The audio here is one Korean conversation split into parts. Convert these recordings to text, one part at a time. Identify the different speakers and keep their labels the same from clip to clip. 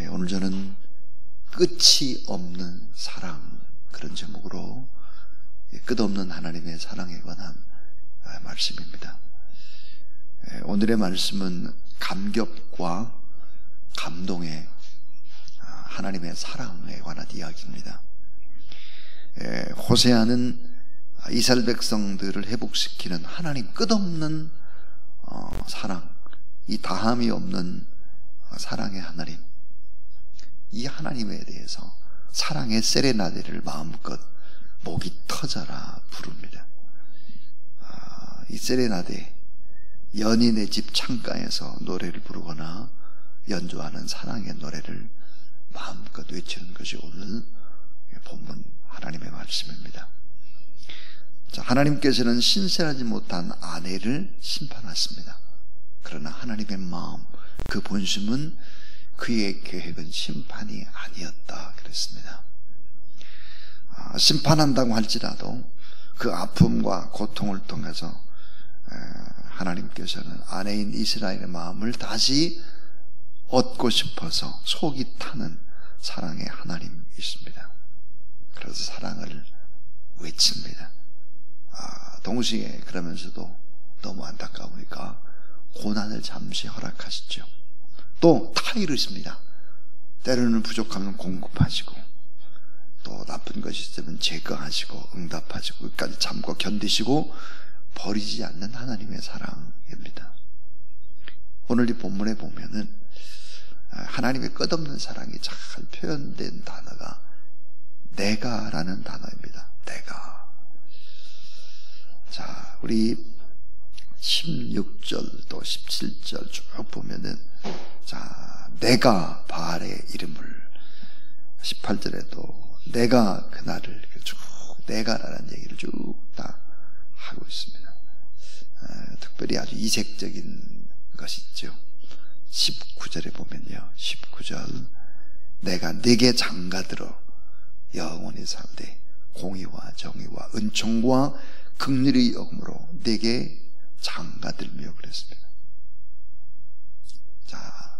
Speaker 1: 오늘 저는 끝이 없는 사랑, 그런 제목으로 끝없는 하나님의 사랑에 관한 말씀입니다. 오늘의 말씀은 감격과 감동의 하나님의 사랑에 관한 이야기입니다. 호세아는 이스라엘 백성들을 회복시키는 하나님 끝없는 사랑, 이 다함이 없는 사랑의 하나님, 이 하나님에 대해서 사랑의 세레나데를 마음껏 목이 터져라 부릅니다. 이 세레나데, 연인의 집 창가에서 노래를 부르거나 연주하는 사랑의 노래를 마음껏 외치는 것이 오늘 본문 하나님의 말씀입니다. 자, 하나님께서는 신실하지 못한 아내를 심판하십니다. 그러나 하나님의 마음, 그 본심은, 그의 계획은 심판이 아니었다 그랬습니다. 심판한다고 할지라도 그 아픔과 고통을 통해서 하나님께서는 아내인 이스라엘의 마음을 다시 얻고 싶어서 속이 타는 사랑의 하나님이십니다. 그래서 사랑을 외칩니다. 동시에 그러면서도 너무 안타까우니까 고난을 잠시 허락하시죠. 또 타이르십니다. 때로는 부족하면 공급하시고, 또 나쁜 것이 있으면 제거하시고 응답하시고, 끝까지 참고 견디시고 버리지 않는 하나님의 사랑입니다. 오늘 이 본문에 보면은 하나님의 끝없는 사랑이 잘 표현된 단어가 내가라는 단어입니다. 내가. 자, 우리 16절 또 17절 쭉 보면은, 자, 내가 바알의 이름을, 18절에도 내가 그날을 쭉, 내가라는 얘기를 쭉 다 하고 있습니다. 특별히 아주 이색적인 것이 있죠. 19절에 보면요, 19절, 내가 네게 장가들어 영원히 살되 공의와 정의와 은총과 긍휼의 여금으로 네게 장가들며 그랬습니다. 자,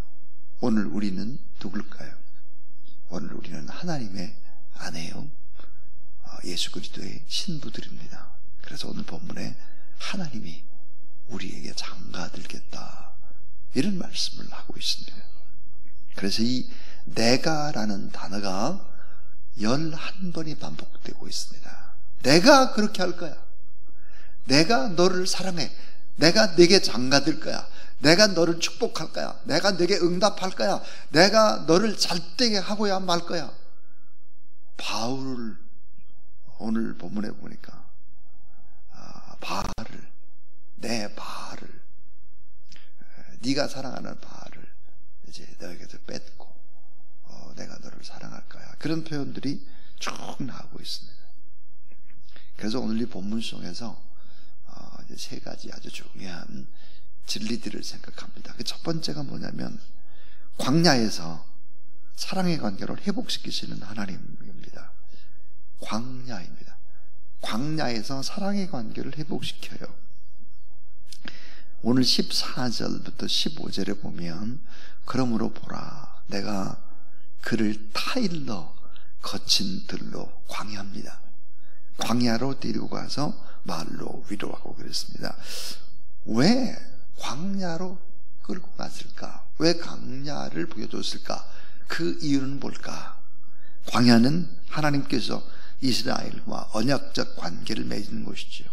Speaker 1: 오늘 우리는 누굴까요? 오늘 우리는 하나님의 아내요, 예수 그리스도의 신부들입니다. 그래서 오늘 본문에 하나님이 우리에게 장가들겠다, 이런 말씀을 하고 있습니다. 그래서 이 내가라는 단어가 11번이 반복되고 있습니다. 내가 그렇게 할 거야. 내가 너를 사랑해. 내가 네게 장가들 거야. 내가 너를 축복할 거야. 내가 네게 응답할 거야. 내가 너를 잘되게 하고야 말 거야. 바울을 오늘 본문에 보니까 바알을, 내 바알을, 네가 사랑하는 바알을 이제 너에게서 뺏고 내가 너를 사랑할 거야, 그런 표현들이 쭉 나오고 있습니다. 그래서 오늘 이 본문 속에서 이제 세 가지 아주 중요한 진리들을 생각합니다. 그 첫 번째가 뭐냐면, 광야에서 사랑의 관계를 회복시키시는 하나님입니다. 광야입니다. 광야에서 사랑의 관계를 회복시켜요. 오늘 14절부터 15절에 보면, 그러므로 보라, 내가 그를 타일러 거친 들로, 광야입니다. 광야로 데리고 가서 말로 위로하고 그랬습니다. 왜 광야로 끌고 갔을까? 왜 광야를 보여줬을까? 그 이유는 뭘까? 광야는 하나님께서 이스라엘과 언약적 관계를 맺은 곳이죠.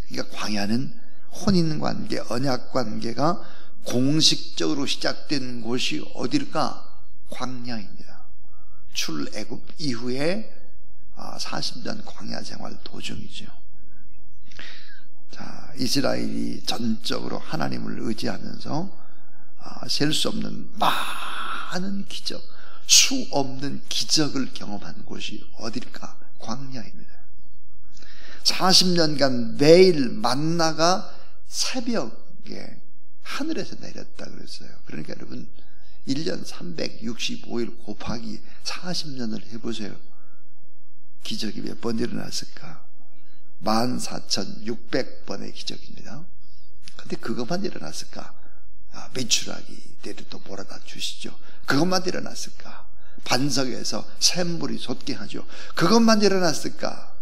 Speaker 1: 그러니까 광야는 혼인관계, 언약관계가 공식적으로 시작된 곳이 어딜까? 광야입니다. 출애굽 이후에 40년 광야 생활 도중이죠. 자, 이스라엘이 전적으로 하나님을 의지하면서 셀 수 없는 많은 기적, 수 없는 기적을 경험한 곳이 어딜까? 광야입니다. 40년간 매일 만나가 새벽에 하늘에서 내렸다 그랬어요. 그러니까 여러분, 1년 365일 곱하기 40년을 해보세요. 기적이 몇 번 일어났을까? 14,600번의 기적입니다. 근데 그것만 일어났을까? 메추라기 때를 또 몰아다 주시죠. 그것만 일어났을까? 반석에서 샘물이 솟게 하죠. 그것만 일어났을까?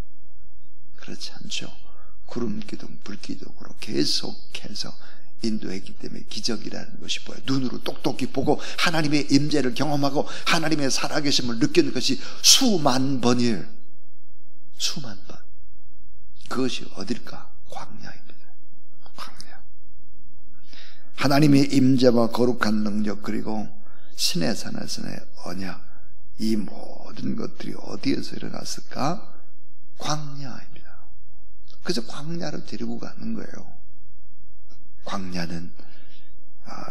Speaker 1: 그렇지 않죠. 구름 기둥, 불 기둥으로 계속해서 인도했기 때문에 기적이라는 것이 보여요. 눈으로 똑똑히 보고 하나님의 임재를 경험하고 하나님의 살아계심을 느끼는 것이 수만 번이에요. 수만 번. 그것이 어딜까? 광야입니다. 광야. 하나님의 임재와 거룩한 능력, 그리고 신의 산에서의 언약, 이 모든 것들이 어디에서 일어났을까? 광야입니다. 그래서 광야로 데리고 가는 거예요. 광야는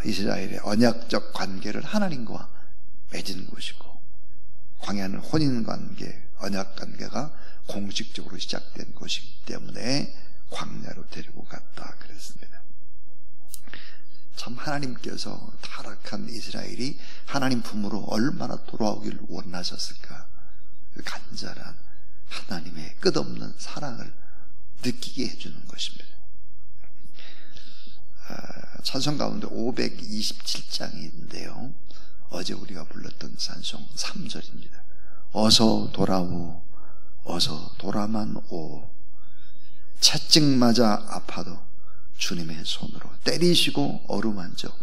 Speaker 1: 이스라엘의 언약적 관계를 하나님과 맺은 곳이고, 광야는 혼인관계, 언약관계가 공식적으로 시작된 곳이기 때문에 광야로 데리고 갔다 그랬습니다. 참 하나님께서 타락한 이스라엘이 하나님 품으로 얼마나 돌아오기를 원하셨을까. 그 간절한 하나님의 끝없는 사랑을 느끼게 해주는 것입니다. 찬송 가운데 527장이 있는데요, 어제 우리가 불렀던 찬송 3절입니다. 어서 돌아오, 어서 돌아만 오. 채찍 맞아 아파도 주님의 손으로 때리시고 어루만져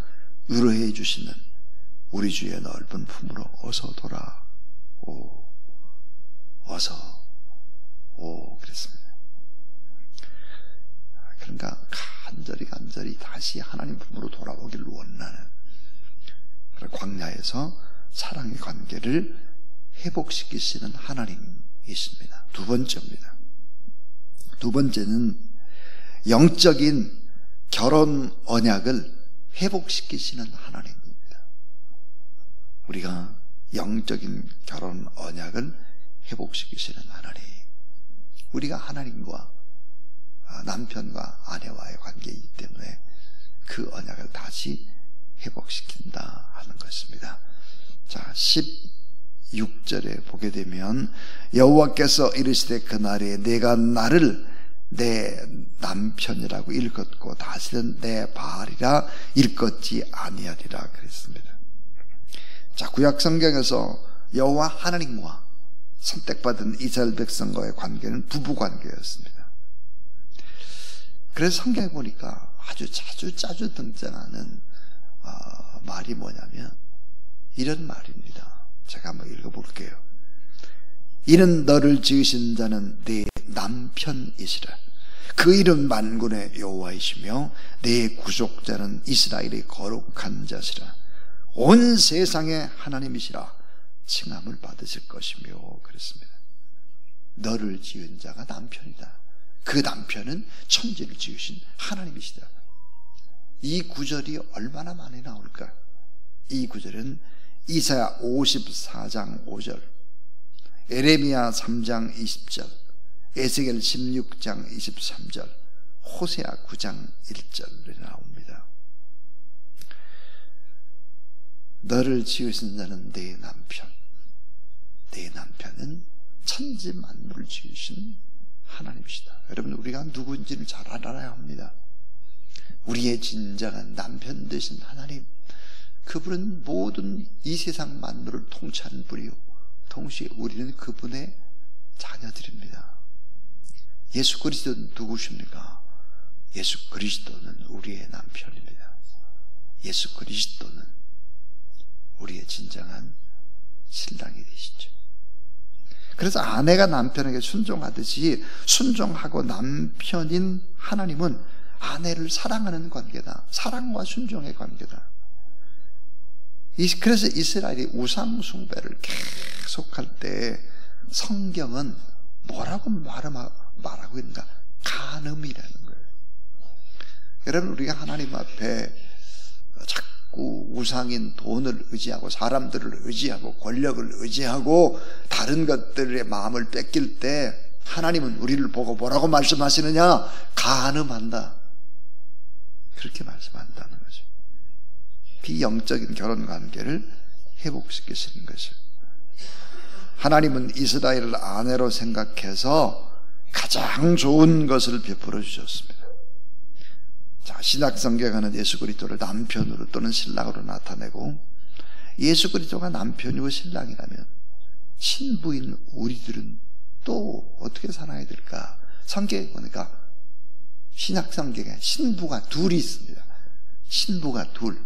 Speaker 1: 위로해 주시는 우리 주의 넓은 품으로 어서 돌아오, 어서 오 그랬습니다. 그러니까 간절히 다시 하나님 품으로 돌아오기를 원하는, 광야에서 사랑의 관계를 회복시키시는 하나님이십니다. 두 번째입니다. 두 번째는 영적인 결혼 언약을 회복시키시는 하나님입니다. 우리가 영적인 결혼 언약을 회복시키시는 하나님, 우리가 하나님과 남편과 아내와의 관계이기 때문에 그 언약을 다시 회복시킨다 하는 것입니다. 자, 16절에 보게 되면 여호와께서 이르시되 그날에 내가 나를 내 남편이라고 일컫고 다시는 내 바알이라 일컫지 아니하리라 그랬습니다. 자, 구약 성경에서 여호와 하나님과 선택받은 이스라엘 백성과의 관계는 부부 관계였습니다. 그래서 성경에 보니까 아주 자주 등장하는 말이 뭐냐면 이런 말입니다. 제가 한번 읽어볼게요. 이는 너를 지으신 자는 네 남편이시라. 그 이름 만군의 여호와이시며 네 구속자는 이스라엘의 거룩한 자시라. 온 세상의 하나님이시라 칭함을 받으실 것이며 그랬습니다. 너를 지은 자가 남편이다. 그 남편은 천지를 지으신 하나님이시다. 이 구절이 얼마나 많이 나올까? 이 구절은 이사야 54장 5절, 에레미야 3장 20절, 에스겔 16장 23절, 호세아 9장 1절에 나옵니다. 너를 지으신 자는 내 남편, 내 남편은 천지 만물을 지으신 하나님이시다. 여러분, 우리가 누구인지를 잘 알아야 합니다. 우리의 진정한 남편 되신 하나님, 그분은 모든 이 세상 만물을 통치하는 분이요, 동시에 우리는 그분의 자녀들입니다. 예수 그리스도는 누구십니까? 예수 그리스도는 우리의 남편입니다. 예수 그리스도는 우리의 진정한 신랑이 되시죠. 그래서 아내가 남편에게 순종하듯이 순종하고 남편인 하나님은 아내를 사랑하는 관계다. 사랑과 순종의 관계다. 그래서 이스라엘이 우상 숭배를 계속할 때 성경은 뭐라고 말하고 있는가? 간음이라는 거예요. 여러분, 우리가 하나님 앞에 자꾸 우상인 돈을 의지하고 사람들을 의지하고 권력을 의지하고 다른 것들의 마음을 뺏길 때 하나님은 우리를 보고 뭐라고 말씀하시느냐? 간음한다. 그렇게 말씀한다는 거죠. 비영적인 결혼관계를 회복시키시는 것이죠. 하나님은 이스라엘을 아내로 생각해서 가장 좋은 것을 베풀어 주셨습니다. 자, 신약성경에는 예수 그리스도를 남편으로 또는 신랑으로 나타내고, 예수 그리스도가 남편이고 신랑이라면 신부인 우리들은 또 어떻게 살아야 될까? 성경에 보니까 신약성경에 신부가 둘이 있습니다. 신부가 둘.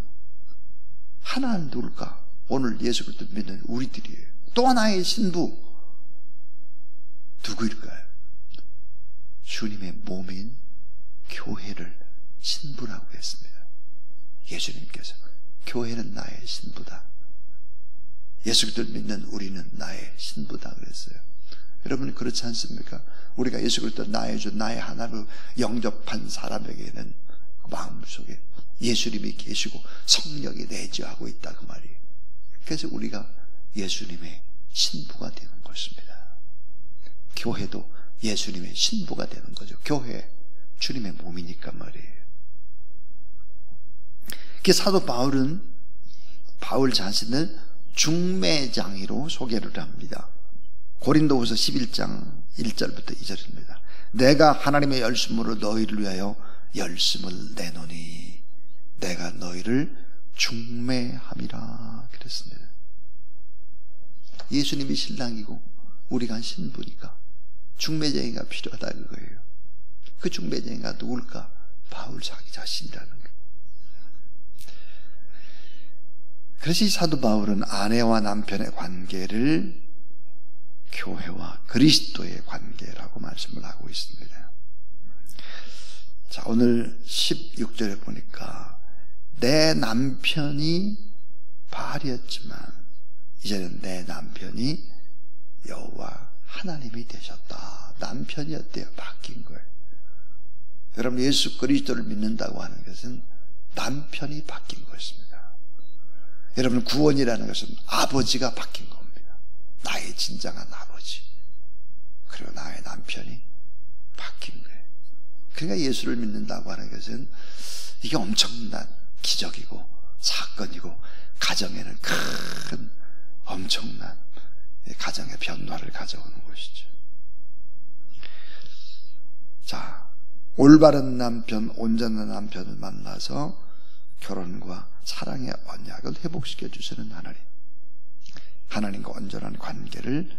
Speaker 1: 하나는 누굴까? 오늘 예수 그리스도 믿는 우리들이에요. 또 하나의 신부 누구일까요? 주님의 몸인 교회를 신부라고 했습니다. 예수님께서 교회는 나의 신부다, 예수 그리스도를 믿는 우리는 나의 신부다 그랬어요. 여러분 그렇지 않습니까? 우리가 예수 그리스도 나의 주, 나의 하나님을 영접한 사람에게는 마음속에 예수님이 계시고 성령이 내주하고 있다 그 말이에요. 그래서 우리가 예수님의 신부가 되는 것입니다. 교회도 예수님의 신부가 되는 거죠. 교회 주님의 몸이니까 말이에요. 그 사도 바울은 바울 자신을 중매장이로 소개를 합니다. 고린도후서 11장 1절부터 2절입니다. 내가 하나님의 열심으로 너희를 위하여 열심을 내노니 내가 너희를 중매함이라 그랬습니다. 예수님이 신랑이고 우리가 신부니까 중매쟁이가 필요하다 그거예요. 그 중매쟁이가 누굴까? 바울 자기 자신이라는 거예요. 그래서 이 사도 바울은 아내와 남편의 관계를 교회와 그리스도의 관계라고 말씀을 하고 있습니다. 자, 오늘 16절에 보니까 내 남편이 바알이었지만 이제는 내 남편이 여호와 하나님이 되셨다. 남편이 어때요? 바뀐 거예요. 여러분 예수 그리스도를 믿는다고 하는 것은 남편이 바뀐 것입니다. 여러분 구원이라는 것은 아버지가 바뀐 겁니다. 나의 진정한 아버지 그리고 나의 남편이 바뀐 거예요. 그러니까 예수를 믿는다고 하는 것은 이게 엄청난 기적이고 사건이고 가정에는 큰 엄청난 가정의 변화를 가져오는 것이죠. 자, 올바른 남편, 온전한 남편을 만나서 결혼과 사랑의 언약을 회복시켜 주시는 하나님, 하나님과 온전한 관계를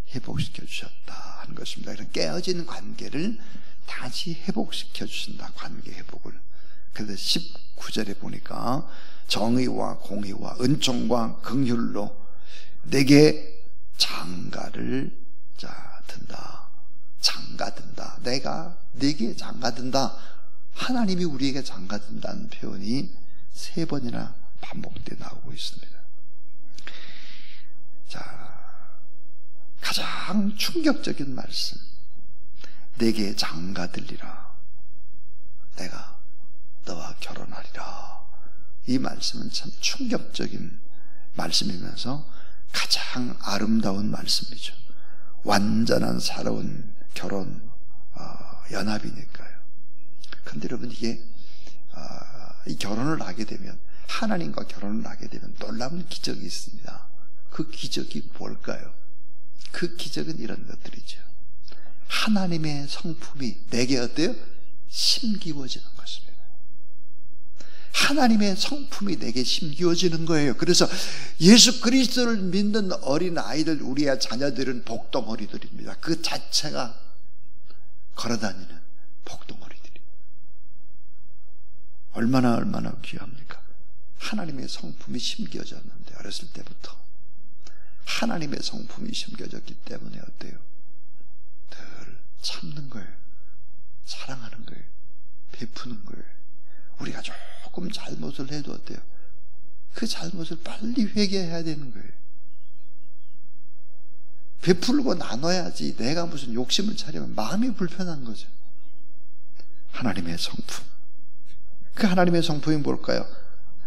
Speaker 1: 회복시켜 주셨다 하는 것입니다. 이런 깨어진 관계를 다시 회복시켜 주신다. 관계 회복을. 그래서 19절에 보니까 정의와 공의와 은총과 긍휼로 내게 장가를 든다. 장가든다. 내가 내게 장가든다. 하나님이 우리에게 장가든다는 표현이 3번이나 반복돼 나오고 있습니다. 자, 가장 충격적인 말씀. 내게 장가들리라. 내가 너와 결혼하리라. 이 말씀은 참 충격적인 말씀이면서 가장 아름다운 말씀이죠. 완전한 새로운 결혼 연합이니까요. 그런데 여러분 이게 이 결혼을 하게 되면, 하나님과 결혼을 하게 되면 놀라운 기적이 있습니다. 그 기적이 뭘까요? 그 기적은 이런 것들이죠. 하나님의 성품이 내게 어때요? 심기워지는 것입니다. 하나님의 성품이 내게 심기워지는 거예요. 그래서 예수 그리스도를 믿는 어린 아이들, 우리의 자녀들은 복덩어리들입니다. 그 자체가 걸어다니는 복덩어리들이 얼마나 귀합니까? 하나님의 성품이 심겨졌는데, 어렸을 때부터 하나님의 성품이 심겨졌기 때문에 어때요? 늘 참는 거예요. 사랑하는 거예요. 베푸는 거예요. 우리가 조금 잘못을 해도 어때요? 그 잘못을 빨리 회개해야 되는 거예요. 베풀고 나눠야지 내가 무슨 욕심을 차리면 마음이 불편한 거죠. 하나님의 성품. 그 하나님의 성품이 뭘까요?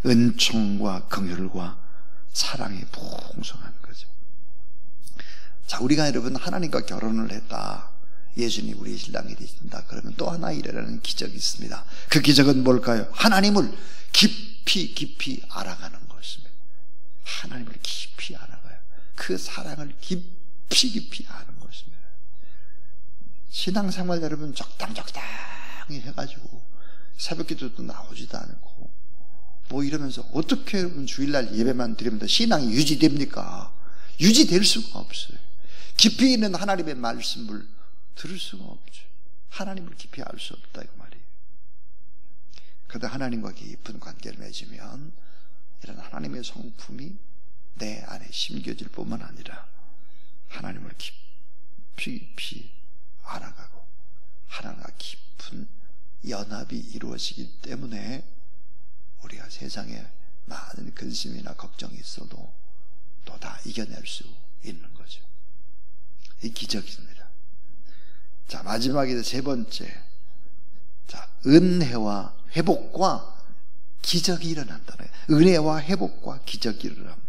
Speaker 1: 은총과 긍휼과 사랑이 풍성한 거죠. 자, 우리가 여러분 하나님과 결혼을 했다, 예수님 우리 신랑이 되신다 그러면 또 하나 일어나는 기적이 있습니다. 그 기적은 뭘까요? 하나님을 깊이 알아가는 것입니다. 하나님을 깊이 알아가요. 그 사랑을 깊이 아는 것입니다. 신앙생활 여러분 적당히 해가지고 새벽기도도 나오지도 않고 뭐 이러면서 어떻게 여러분 주일날 예배만 드리면 신앙이 유지됩니까? 유지될 수가 없어요. 깊이 있는 하나님의 말씀을 들을 수가 없죠. 하나님을 깊이 알 수 없다 이 말이에요. 그런데 하나님과 깊은 관계를 맺으면 이런 하나님의 성품이 내 안에 심겨질 뿐만 아니라 하나님을 깊이 알아가고 하나님과 깊은 연합이 이루어지기 때문에 우리가 세상에 많은 근심이나 걱정이 있어도 또 다 이겨낼 수 있는 거죠. 이 기적입니다. 자, 마지막에 세 번째. 자, 은혜와 회복과 기적이 일어난다는 거예요. 은혜와 회복과 기적이 일어납니다.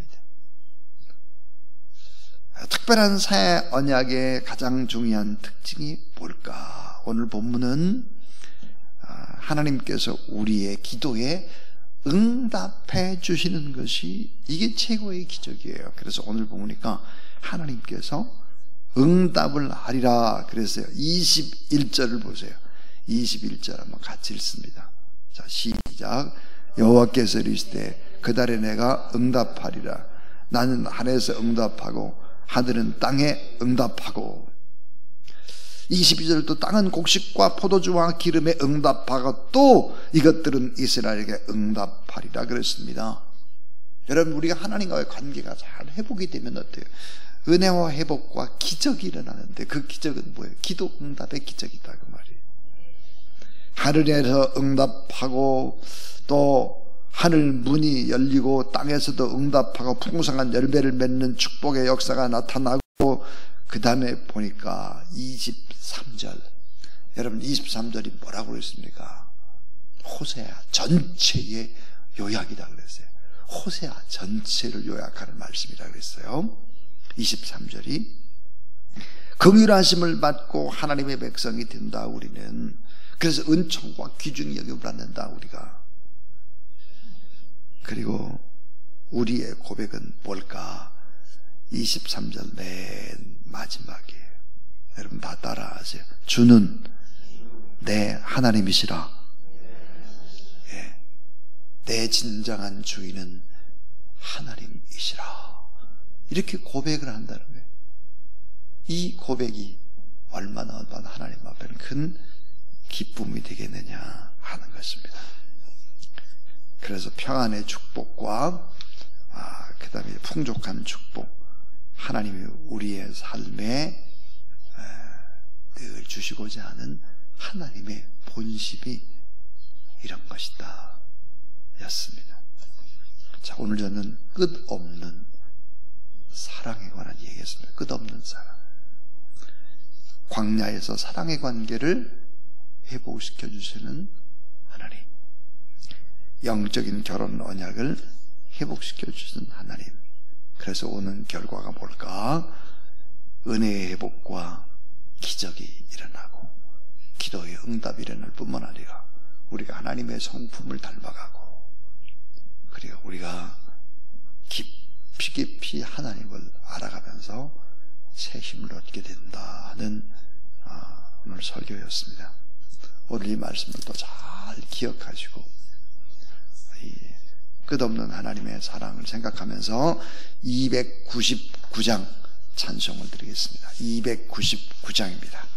Speaker 1: 특별한 새 언약의 가장 중요한 특징이 뭘까? 오늘 본문은 하나님께서 우리의 기도에 응답해 주시는 것이 이게 최고의 기적이에요. 그래서 오늘 보니까 하나님께서 응답을 하리라 그랬어요. 21절을 보세요. 21절 한번 같이 읽습니다. 자, 시작. 여호와께서 이르시되 그달에 내가 응답하리라. 나는 하늘에서 응답하고 하늘은 땅에 응답하고. 22절도 땅은 곡식과 포도주와 기름에 응답하고 또 이것들은 이스라엘에게 응답하리라 그랬습니다. 여러분, 우리가 하나님과의 관계가 잘 회복이 되면 어때요? 은혜와 회복과 기적이 일어나는데 그 기적은 뭐예요? 기도 응답의 기적이다 그 말이에요. 하늘에서 응답하고 또 하늘 문이 열리고 땅에서도 응답하고 풍성한 열매를 맺는 축복의 역사가 나타나고 그 다음에 보니까 23절. 여러분 23절이 뭐라고 그랬습니까? 호세아 전체의 요약이다 그랬어요. 호세아 전체를 요약하는 말씀이라 그랬어요. 23절이 긍휼하심을 받고 하나님의 백성이 된다 우리는. 그래서 은총과 귀중히 여김을 받는다 우리가. 그리고 우리의 고백은 뭘까? 23절 맨 마지막이에요. 여러분 다 따라하세요. 주는 내 하나님이시라. 예. 내 진정한 주인은 하나님이시라. 이렇게 고백을 한다는 거예요. 이 고백이 얼마나 하나님 앞에는 큰 기쁨이 되겠느냐 하는 것입니다. 그래서 평안의 축복과 그 다음에 풍족한 축복, 하나님이 우리의 삶에 늘 주시고자 하는 하나님의 본심이 이런 것이다 였습니다. 자, 오늘 저는 끝없는 사랑에 관한 얘기했습니다. 끝없는 사랑. 광야에서 사랑의 관계를 회복시켜 주시는 하나님, 영적인 결혼 언약을 회복시켜 주시는 하나님. 그래서 오는 결과가 뭘까? 은혜의 회복과 기적이 일어나고 기도의 응답이 일어날 뿐만 아니라 우리가 하나님의 성품을 닮아가고 그리고 우리가 깊이 하나님을 알아가면서 새 힘을 얻게 된다는 오늘 설교였습니다. 오늘 이 말씀을 또 잘 기억하시고 이 끝없는 하나님의 사랑을 생각하면서 299장 찬송을 드리겠습니다. 299장입니다.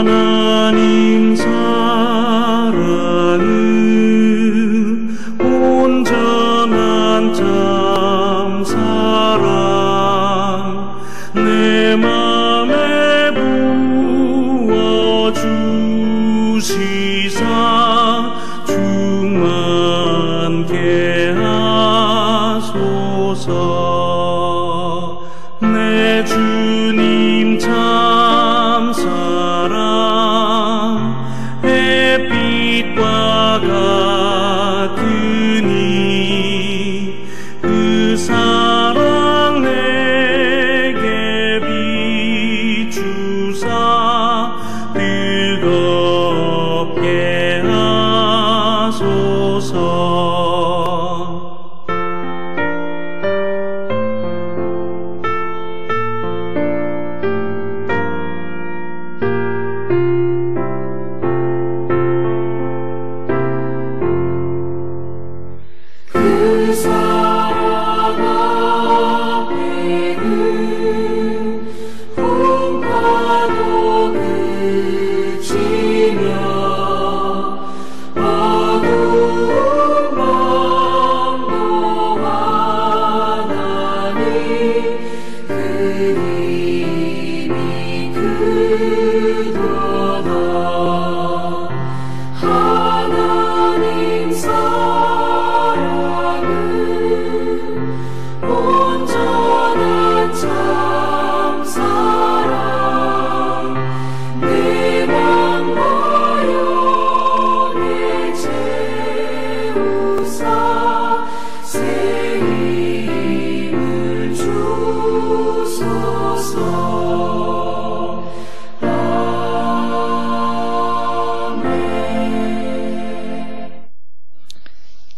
Speaker 2: 하나님 사랑은 온전한 참 사랑 내 맘에 부어주시사 충만케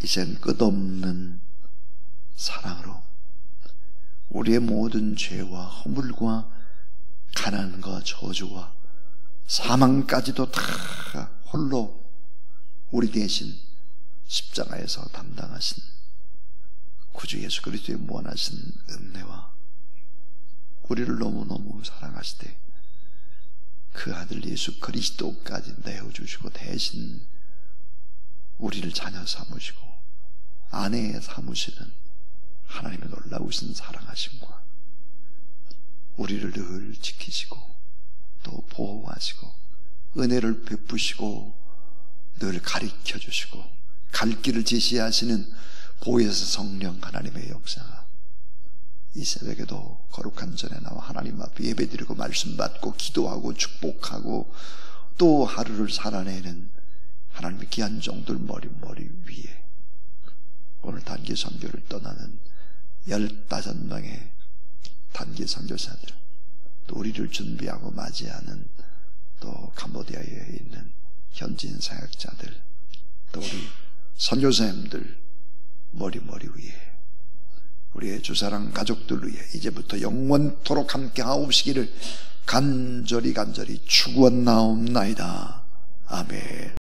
Speaker 1: 이젠 끝없는 사랑으로 우리의 모든 죄와 허물과 가난과 저주와 사망까지도 다 홀로 우리 대신 십자가에서 담당하신 구주 예수 그리스도의 무한하신 은혜와 우리를 너무너무 사랑하시되 그 아들 예수 그리스도까지 내어주시고 대신 우리를 자녀 삼으시고 아내 삼으시는 하나님의 놀라우신 사랑하심과 우리를 늘 지키시고 또 보호하시고 은혜를 베푸시고 늘 가르쳐 주시고 갈 길을 제시하시는 보혜사 성령 하나님의 역사가 이 새벽에도 거룩한 전에 나와 하나님 앞에 예배드리고 말씀 받고 기도하고 축복하고 또 하루를 살아내는 하나님의 귀한 종들 머리 위에 오늘 단기 선교를 떠나는 15명의 단기 선교사들, 또 우리를 준비하고 맞이하는 또 캄보디아에 있는 현지인 사역자들, 또 우리 선교사님들 머리 위에 우리의 주사랑 가족들 위해 이제부터 영원토록 함께 하옵시기를 간절히 축원나옵나이다. 아멘.